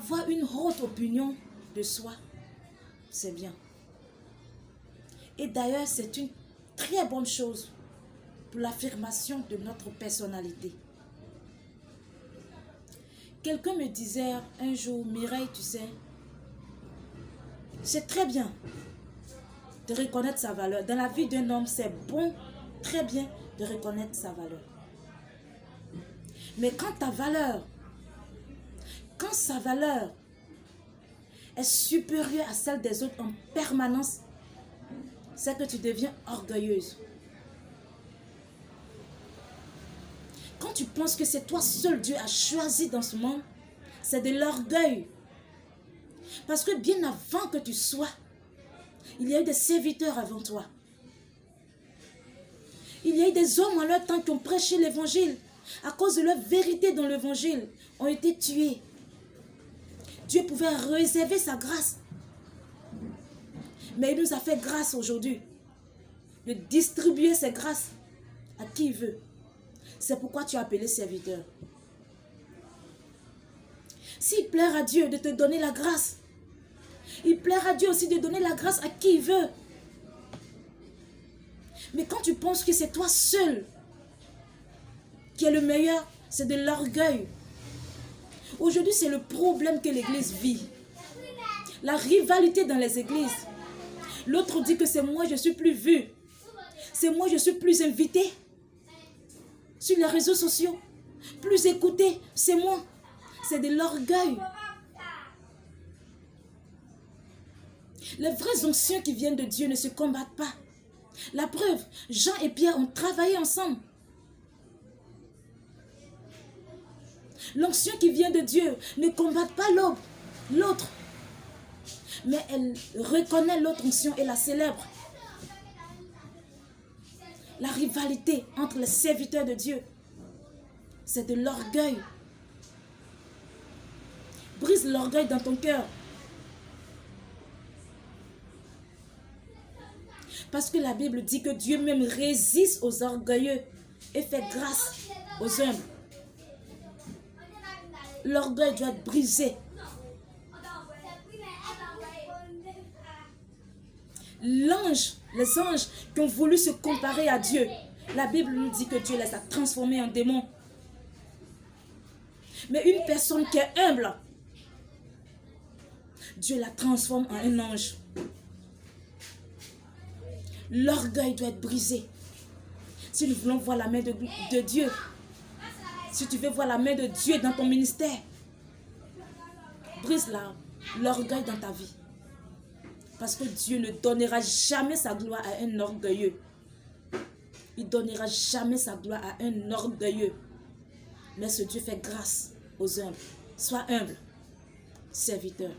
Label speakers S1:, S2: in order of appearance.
S1: Avoir une haute opinion de soi, c'est bien. Et d'ailleurs, c'est une très bonne chose pour l'affirmation de notre personnalité. Quelqu'un me disait un jour, Mireille, tu sais, c'est très bien de reconnaître sa valeur. Dans la vie d'un homme, c'est bon, très bien de reconnaître sa valeur. Mais quand sa valeur est supérieure à celle des autres en permanence, c'est que tu deviens orgueilleuse. Quand tu penses que c'est toi seul Dieu a choisi dans ce monde, c'est de l'orgueil. Parce que bien avant que tu sois, il y a eu des serviteurs avant toi. Il y a eu des hommes en leur temps qui ont prêché l'évangile. À cause de leur vérité dans l'évangile, ont été tués. Dieu pouvait réserver sa grâce. Mais il nous a fait grâce aujourd'hui. De distribuer ses grâces à qui il veut. C'est pourquoi tu as appelé serviteur. S'il plaît à Dieu de te donner la grâce, il plaira à Dieu aussi de donner la grâce à qui il veut. Mais quand tu penses que c'est toi seul qui est le meilleur, c'est de l'orgueil. Aujourd'hui, c'est le problème que l'église vit. La rivalité dans les églises. L'autre dit que c'est moi, je suis plus vu. C'est moi, je suis plus invité. Sur les réseaux sociaux. Plus écouté, c'est moi. C'est de l'orgueil. Les vrais anciens qui viennent de Dieu ne se combattent pas. La preuve, Jean et Pierre ont travaillé ensemble. L'ancien qui vient de Dieu ne combat pas l'autre. Mais elle reconnaît l'autre ancien et la célèbre. La rivalité entre les serviteurs de Dieu, c'est de l'orgueil. Brise l'orgueil dans ton cœur. Parce que la Bible dit que Dieu même résiste aux orgueilleux et fait grâce aux humbles. L'orgueil doit être brisé. Les anges qui ont voulu se comparer à Dieu, la Bible nous dit que Dieu les a transformés en démons. Mais une personne qui est humble, Dieu la transforme en un ange. L'orgueil doit être brisé. Si nous voulons voir la main de Dieu, si tu veux voir la main de Dieu dans ton ministère, brise l'orgueil dans ta vie. Parce que Dieu ne donnera jamais sa gloire à un orgueilleux. Il ne donnera jamais sa gloire à un orgueilleux. Mais ce Dieu fait grâce aux humbles. Sois humble, serviteur.